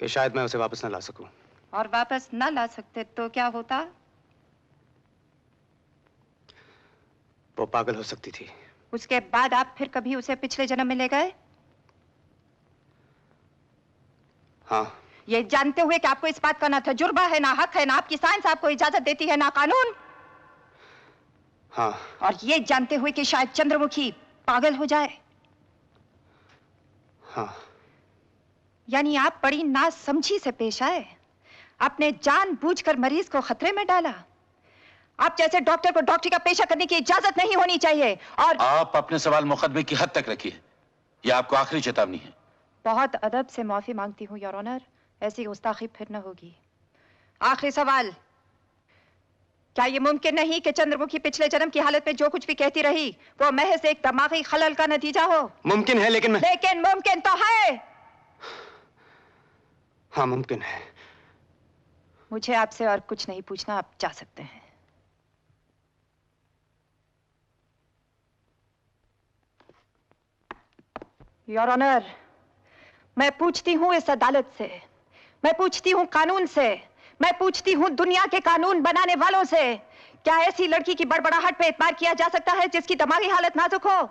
कि शायद मैं उसे वापस न ला सकूं। और वापस न ला सकते तो क्या होता? वो पागल हो सकती थी। उसके बाद आप फिर कभी उसे पिछले जन्म में ले गए? हाँ। ये जानते हुए कि आपको इस बात का ना तजुर्बा है, ना हक है, ना आपकी साइंस आपको इजाजत देती है, ना कानून। हाँ। और ये जानते हुए कि शायद चंद्रमुखी पागल हो जाए। हाँ। यानी आप बड़ी नासमझी से पेश आए। आपने जानबूझकर मरीज को खतरे में डाला। आप जैसे डॉक्टर को डॉक्टरी का पेशा करने की इजाजत नहीं होनी चाहिए। और आप अपने सवाल मुकदमे की हद तक रखिए। यह आपको आखिरी चेतावनी है। बहुत अदब से माफी मांगती हूँ योर ऑनर, ऐसी गुस्ताखी फिर न होगी। आखिरी सवाल, क्या यह मुमकिन नहीं कि चंद्रमुखी पिछले जन्म की हालत में जो कुछ भी कहती रही वो महज एक दिमागी खलल का नतीजा हो? मुमकिन है, लेकिन मुमकिन तो है। हाँ, मुमकिन है। मुझे आपसे और कुछ नहीं पूछना, आप जा सकते हैं। योर ऑनर, मैं पूछती हूँ इस अदालत से, मैं पूछती हूँ कानून से, मैं पूछती हूँ दुनिया के कानून बनाने वालों से, क्या ऐसी लड़की की बड़बड़ाहट पे एतबार किया जा सकता है जिसकी दिमागी हालत नाजुक हो?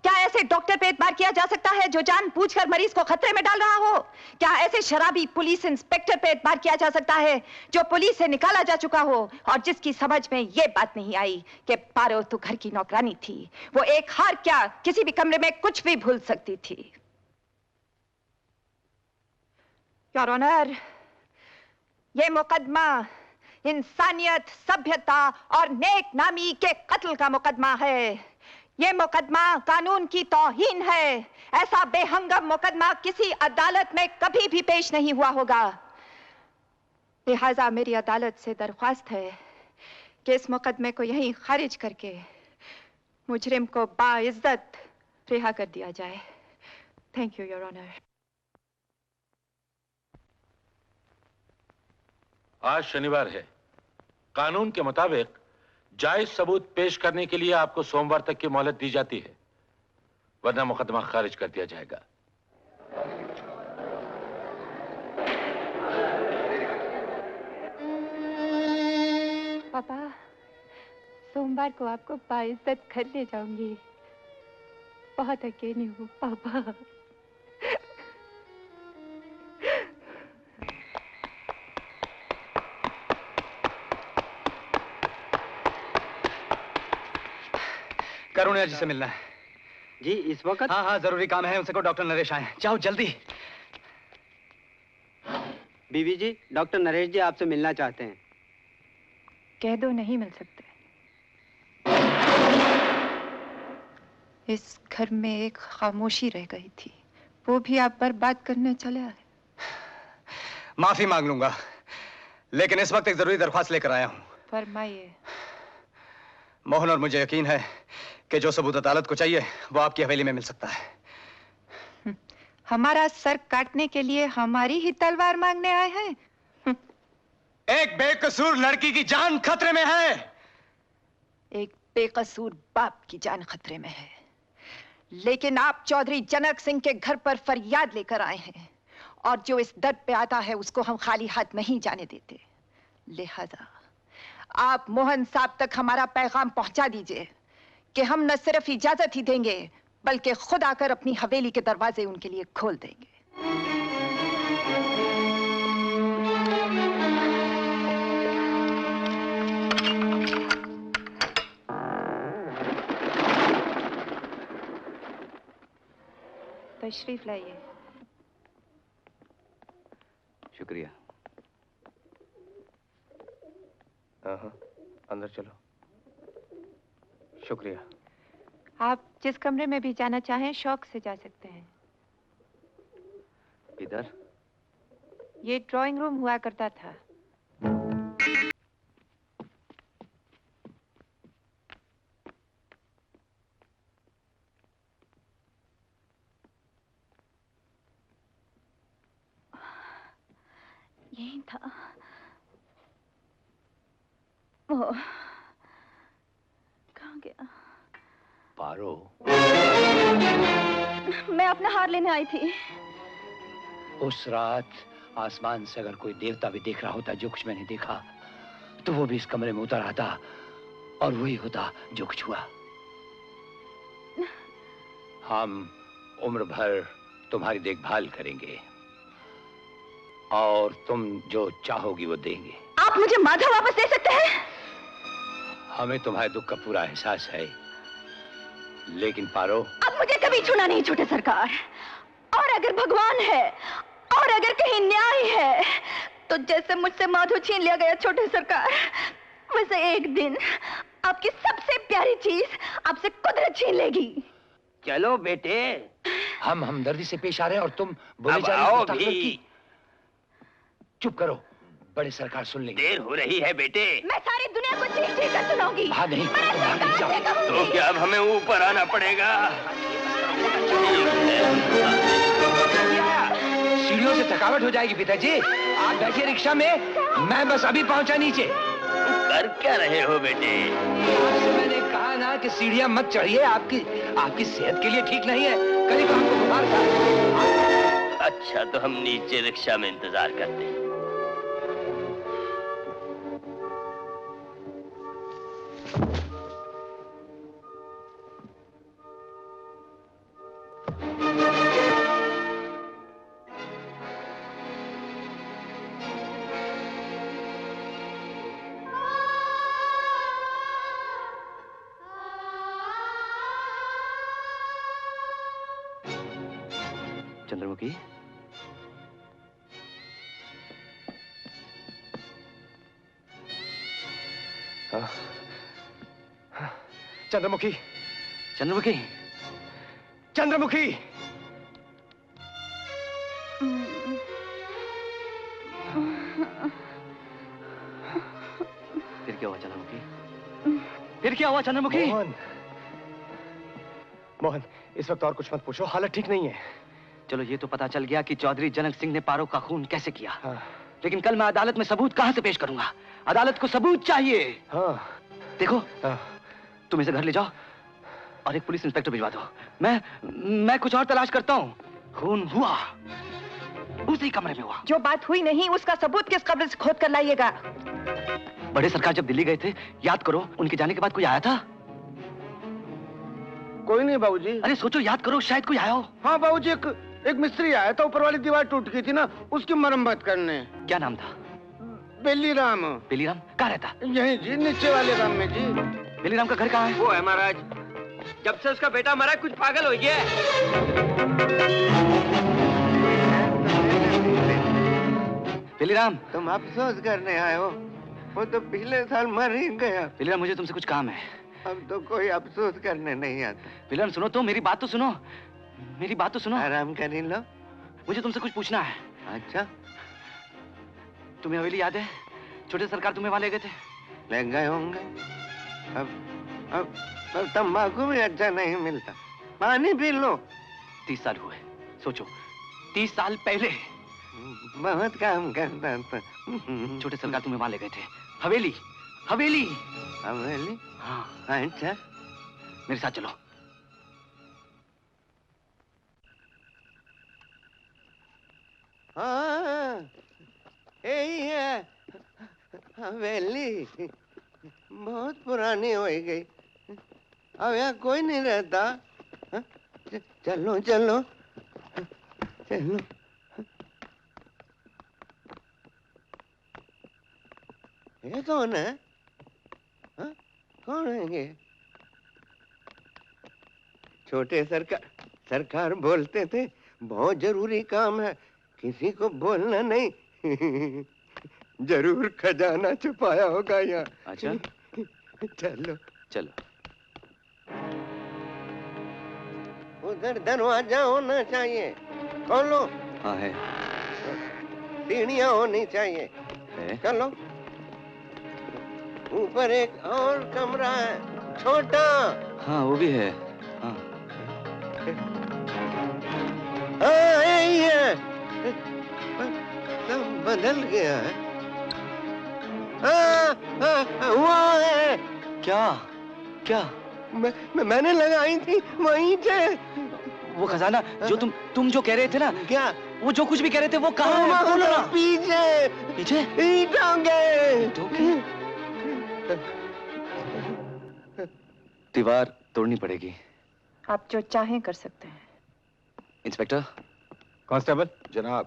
क्या ऐसे डॉक्टर पे एतबार किया जा सकता है जो जानबूझकर मरीज को खतरे में डाल रहा हो? क्या ऐसे शराबी पुलिस इंस्पेक्टर पे एतबार किया जा सकता है जो पुलिस से निकाला जा चुका हो और जिसकी समझ में ये बात नहीं आई कि पारो तो घर की नौकरानी थी, वो एक हार क्या किसी भी कमरे में कुछ भी भूल सकती थी? योर ऑनर, ये मुकदमा इंसानियत, सभ्यता और नेक नामी के कत्ल का मुकदमा है। ये मुकदमा कानून की तौहीन है। ऐसा बेहंगम मुकदमा किसी अदालत में कभी भी पेश नहीं हुआ होगा। लिहाजा मेरी अदालत से दरख्वास्त है कि इस मुकदमे को यहीं खारिज करके मुजरिम को बाइज्जत रिहा कर दिया जाए। Thank you your honour. आज शनिवार है। कानून के मुताबिक जायज सबूत पेश करने के लिए आपको सोमवार तक की मोहलत दी जाती है, वरना मुकदमा खारिज कर दिया जाएगा। पापा, सोमवार को आपको बाइज्जत घर ले जाऊंगी। बहुत अकेली हूँ पापा। करुणा जी से मिलना है। जी इस वक्त? हाँ हाँ, जरूरी काम है, उनसे को डॉक्टर नरेश आए। जाओ जल्दी। बीवी जी, डॉक्टर नरेश जी आपसे मिलना चाहते हैं। कह दो नहीं मिल सकते। इस घर में एक खामोशी रह गई थी, वो भी आप बर्बाद करने चले आए। माफी मांग लूंगा, लेकिन इस वक्त एक जरूरी दरख्वास्त लेकर आया हूँ। फरमाइए। मोहन और मुझे यकीन है कि जो सबूत अदालत को चाहिए वो आपकी हवेली में मिल सकता है। हमारा सर काटने के लिए हमारी ही तलवार मांगने आए हैं? एक बेकसूर लड़की की जान खतरे में है। एक बेकसूर बाप की जान खतरे में है, लेकिन आप चौधरी जनक सिंह के घर पर फरियाद लेकर आए हैं और जो इस दर पे आता है उसको हम खाली हाथ नहीं जाने देते। लिहाजा आप मोहन साहब तक हमारा पैगाम पहुंचा दीजिए कि हम न सिर्फ इजाजत ही देंगे बल्कि खुद आकर अपनी हवेली के दरवाजे उनके लिए खोल देंगे। तशरीफ लाइए। शुक्रिया। हाँ, अंदर चलो। शुक्रिया। आप जिस कमरे में भी जाना चाहें शौक से जा सकते हैं। इधर? ये ड्राइंग रूम हुआ करता था। यही था। वो कहाँ गया? पारो, मैं अपना हार लेने आई थी। उस रात आसमान से अगर कोई देवता भी देख रहा होता जो कुछ मैंने देखा, तो वो भी इस कमरे में उतर आता और वही होता जो कुछ हुआ। हम उम्र भर तुम्हारी देखभाल करेंगे और तुम जो चाहोगी वो देंगे। आप मुझे माधव वापस दे सकते हैं? हमें तुम्हारे दुख का पूरा एहसास है, लेकिन पारो, अब मुझे कभी छूना नहीं छोटे सरकार। और अगर भगवान है और अगर कहीं न्याय है, तो जैसे मुझसे माधव छीन लिया गया छोटे सरकार, वैसे एक दिन आपकी सबसे प्यारी चीज आपसे कुदरत छीन लेगी। चलो बेटे, हम हमदर्दी से पेश आ रहे हैं और तुम बोले अब जा रही आओ हो ताकत भी। की। चुप करो, बड़े सरकार सुन लेंगे। देर हो रही है बेटे। मैं सारी दुनिया को चीख चीख कर सुनाऊंगी। हाँ नहीं, मैं तुम बाहर नहीं सरकार से जाओ। कहूंगी। तो क्या अब हमें ऊपर आना पड़ेगा? सीढ़ियों से थकावट हो जाएगी पिताजी। आप बैठिए रिक्शा में, मैं बस अभी पहुंचा नीचे। कर क्या रहे हो बेटे? आपसे मैंने कहा ना कि सीढ़ियां मत चढ़िए, आपकी सेहत के लिए ठीक नहीं है। करीब आपको बुखार था। अच्छा, तो हम नीचे रिक्शा में इंतजार करते हैं। चंद्रमुखी, चंद्रमुखी, चंद्रमुखी, चंद्रमुखी। फिर क्या हुआ चंद्रमुखी? फिर क्या हुआ चंद्रमुखी? मोहन, मोहन, इस वक्त और कुछ मत पूछो, हालत ठीक नहीं है। चलो ये तो पता चल गया कि चौधरी जनक सिंह ने पारो का खून कैसे किया। हाँ। लेकिन कल मैं अदालत में सबूत कहां से पेश करूंगा? अदालत को सबूत चाहिए। हाँ। देखो, हाँ। तुम इसे घर ले जाओ और एक पुलिस इंस्पेक्टर भिजवा दो। मैं कुछ और तलाश करता हूँ। खून हुआ उसी कमरे में हुआ। जो बात हुई नहीं उसका सबूत किस कब्र से खोद कर लाइएगा। बड़े सरकार जब दिल्ली गए थे, याद करो, उनके जाने के बाद कोई आया था? कोई नहीं बाबूजी। अरे सोचो, याद करो, शायद कोई आया हो। हाँ बाबूजी, एक मिस्त्री आया था, ऊपर वाली दीवार टूट गई थी ना, उसकी मरम्मत करने। क्या नाम था? बेलीराम। बेलीराम कहाँ रहता? यहीं जी, नीचे वाले राम में जी। बेलीराम का घर कहाँ है? वो है महाराज, जब से उसका बेटा मरा कुछ पागल हो गया है। बेलीराम, तुम अफसोस करने आए हो? वो तो पिछले साल मर ही गया। बेलीराम, मुझे तुमसे कुछ काम है। अब तो कोई अफसोस करने नहीं आता। बेलीराम सुनो तो, मेरी बात तो सुनो, मेरी बात तो सुनो। आराम कर लो। मुझे तुमसे कुछ पूछना है। अच्छा, तुम्हें हवेली याद है? छोटे सरकार तुम्हें वहां ले गए थे। ले गए होंगे। अब तंबाकू भी अच्छा नहीं मिलता, पानी पी लो। 30 साल हुए, सोचो, 30 साल पहले बहुत काम करता था। छोटे सरकार तुम्हें वहां ले गए थे। हवेली, हवेली। हवेली? हाँ। अच्छा, मेरे साथ चलो। हाँ, यही है हवेली। बहुत पुरानी हो गई, अब यहाँ कोई नहीं रहता। हाँ? चलो चलो चलो। ये कौन है? हाँ? कौन है ये? छोटे सरकार बोलते थे बहुत जरूरी काम है, किसी को बोलना नहीं। जरूर खजाना छुपाया होगा यहाँ। अच्छा, चलो चलो। उधर दरवाजा होना चाहिए, खोलो। हाँ है। सीढ़ियाँ होनी चाहिए, है। चलो। ऊपर एक और कमरा है, छोटा। हाँ वो भी है। हाँ। हाँ यही है, सब बदल गया है। वो है। क्या? क्या? मैंने लगाई थी वहीं से। वो खजाना जो तुम जो कह रहे थे ना। क्या? वो जो कुछ भी कह रहे थे वो कहाँ है? बोलो ना। पीछे पीछे? ईंटों के। दीवार तोड़नी पड़ेगी। आप जो चाहें कर सकते हैं। इंस्पेक्टर। कांस्टेबल। जनाब।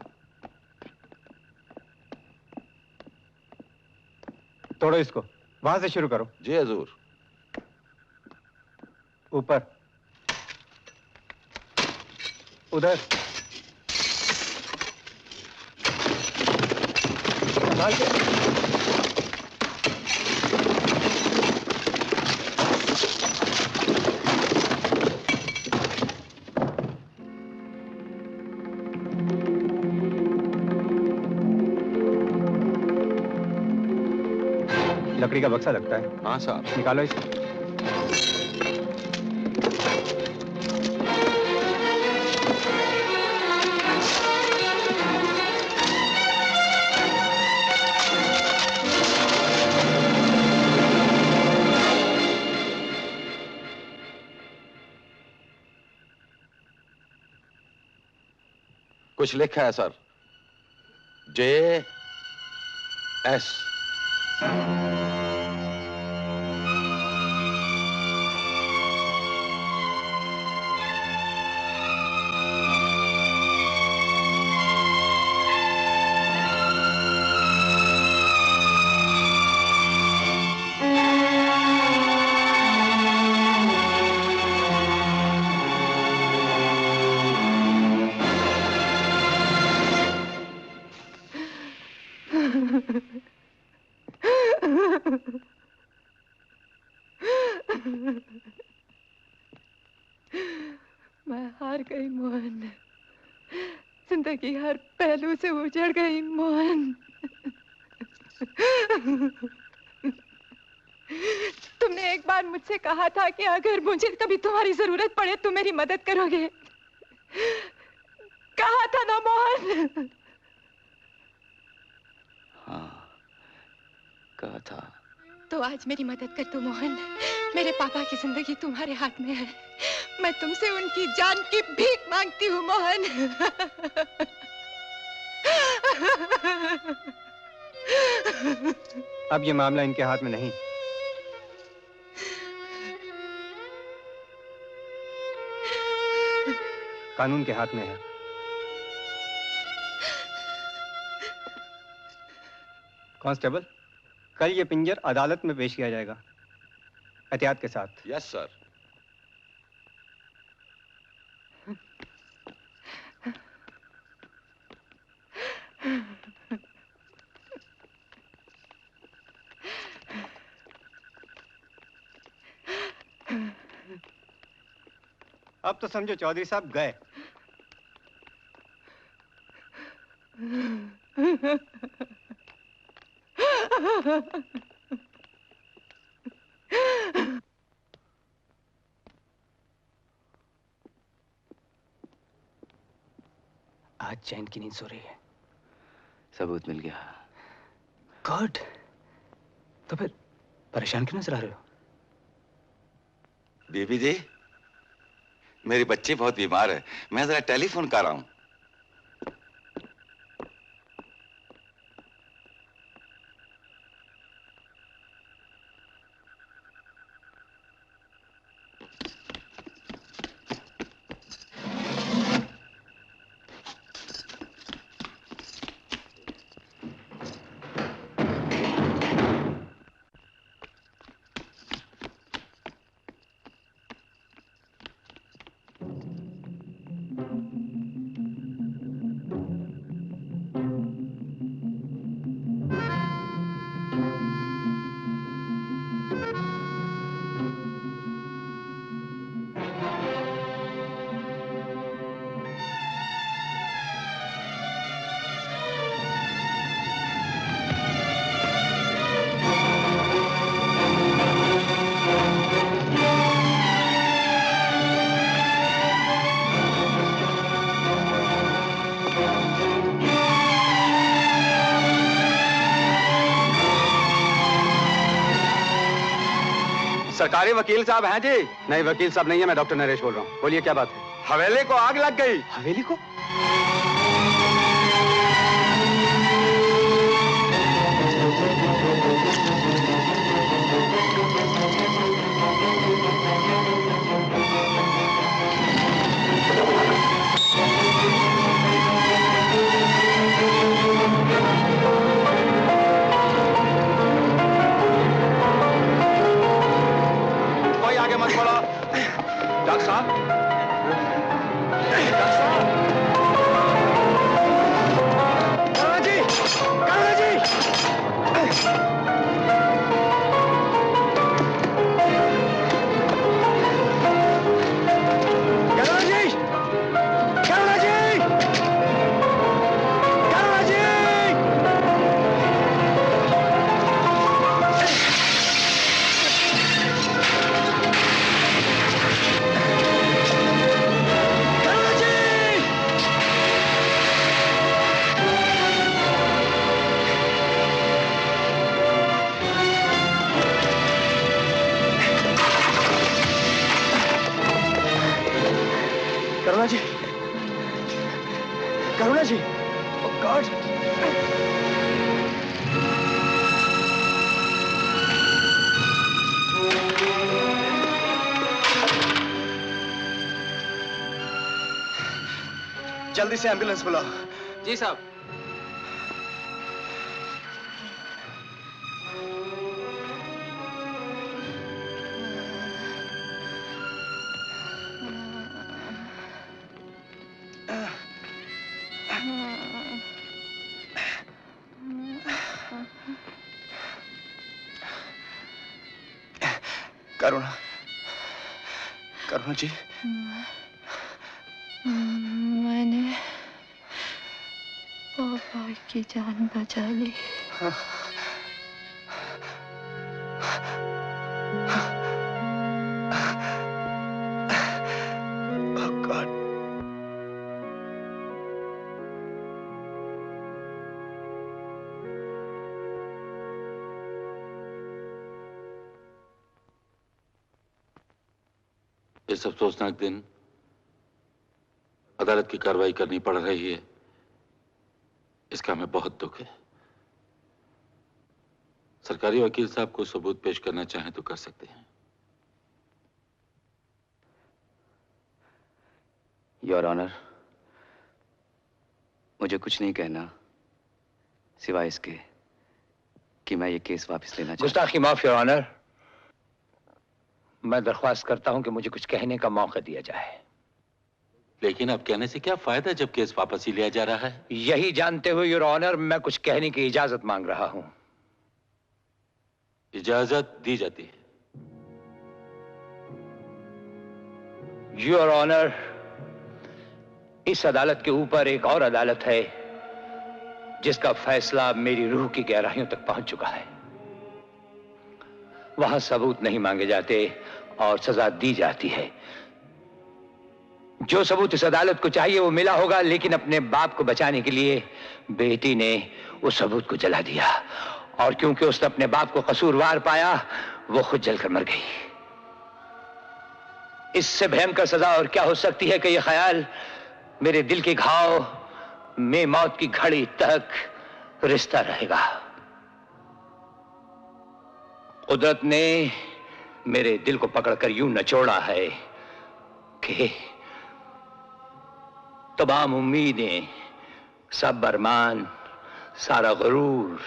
तोड़ो इसको, वहां से शुरू करो। जी हजूर। ऊपर, उधर, संभाल के। लकड़ी का बक्सा लगता है। हाँ साहब। निकालो इसको। कुछ लिखा है सर। JS। मैं हार गई मोहन। जिंदगी हर पहलू से उजड़ गई मोहन। तुमने एक बार मुझसे कहा था कि अगर मुझे कभी तुम्हारी जरूरत पड़े तो मेरी मदद करोगे। कहा था ना मोहन? हाँ, कहा था। तो आज मेरी मदद कर दो मोहन। मेरे पापा की जिंदगी तुम्हारे हाथ में है। मैं तुमसे उनकी जान की भीख मांगती हूँ मोहन। अब ये मामला इनके हाथ में नहीं। कानून के हाथ में है। कांस्टेबल, कल ये पिंजर अदालत में पेश किया जाएगा, एहतियात के साथ। Yes sir. अब तो समझो चौधरी साहब गए। आज चैन की नींद सो रही है। सबूत मिल गया। गॉड, तो फिर परेशान क्यों नजर आ रहे हो? बीबी जी, मेरी बच्ची बहुत बीमार है, मैं जरा टेलीफोन कर रहा हूं। सरकारी वकील साहब हैं जी? नहीं, वकील साहब नहीं है, मैं डॉक्टर नरेश बोल रहा हूँ। बोलिए क्या बात है? हवेली को आग लग गई। हवेली को? जल्दी से एम्बुलेंस बुलाओ। जी साहब। करुणा, करुणा जी, मैंने पापा की जान बचा ली। इस अफसोसनाक दिन अदालत की कार्रवाई करनी पड़ रही है, इसका हमें बहुत दुख है। सरकारी वकील साहब को सबूत पेश करना चाहें तो कर सकते हैं। योर ऑनर, मुझे कुछ नहीं कहना सिवाय इसके कि मैं ये केस वापस लेना चाहता हूं। गुस्ताखी माफ योर ऑनर। मैं दरख्वास्त करता हूं कि मुझे कुछ कहने का मौका दिया जाए। लेकिन अब कहने से क्या फायदा जब केस वापस ही लिया जा रहा है? यही जानते हुए योर ऑनर मैं कुछ कहने की इजाजत मांग रहा हूं। इजाजत दी जाती है। योर ऑनर, इस अदालत के ऊपर एक और अदालत है जिसका फैसला मेरी रूह की गहराइयों तक पहुंच चुका है। वहां सबूत नहीं मांगे जाते और सजा दी जाती है। जो सबूत इस अदालत को चाहिए वो मिला होगा, लेकिन अपने बाप को बचाने के लिए बेटी ने उस सबूत को जला दिया, और क्योंकि उसने अपने बाप को कसूरवार पाया वो खुद जलकर मर गई। इससे भयंकर सजा और क्या हो सकती है कि यह ख्याल मेरे दिल के घाव में मौत की घड़ी तक रिश्ता रहेगा। कुदरत ने मेरे दिल को पकड़कर यूं नचोड़ा है कि तमाम उम्मीदें, सब अरमान, सारा गुरूर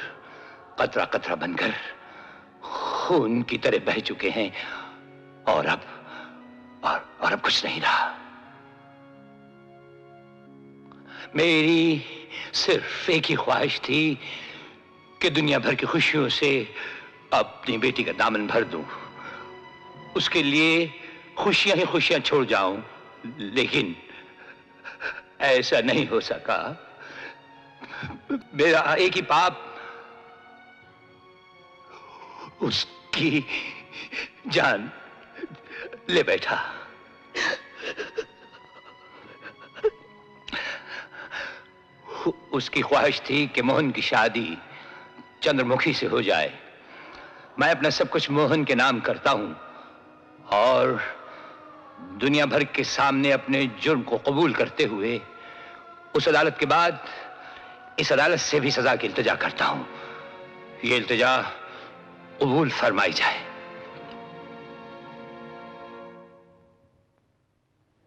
कतरा कतरा बनकर खून की तरह बह चुके हैं, और अब कुछ नहीं रहा। मेरी सिर्फ एक ही ख्वाहिश थी कि दुनिया भर की खुशियों से अपनी बेटी का दामन भर दूं, उसके लिए खुशियां ही खुशियां छोड़ जाऊं, लेकिन ऐसा नहीं हो सका। मेरा एक ही पाप उसकी जान ले बैठा। उसकी ख्वाहिश थी कि मोहन की शादी चंद्रमुखी से हो जाए। मैं अपना सब कुछ मोहन के नाम करता हूं और दुनिया भर के सामने अपने जुर्म को कबूल करते हुए उस अदालत के बाद इस अदालत से भी सजा की इल्तिजा करता हूं। ये इल्तिजा कबूल फरमाई जाए।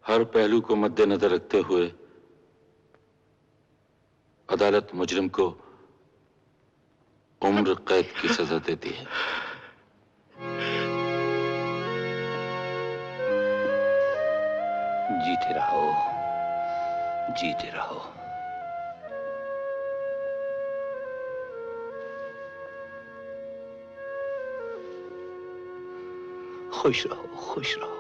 हर पहलू को मद्देनजर रखते हुए अदालत मुजरिम को उम्र कैद की सजा देती है। जीते रहो, जीते रहो। खुश रहो, खुश रहो।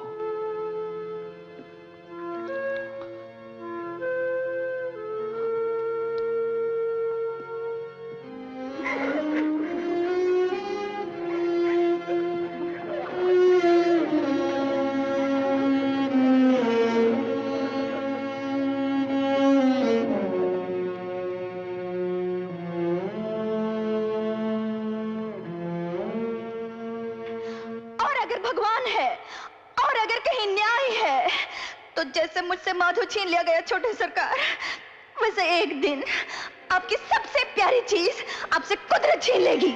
जैसे मुझसे माधु छीन लिया गया छोटे सरकार, वैसे एक दिन आपकी सबसे प्यारी चीज आपसे कुदरत छीन लेगी।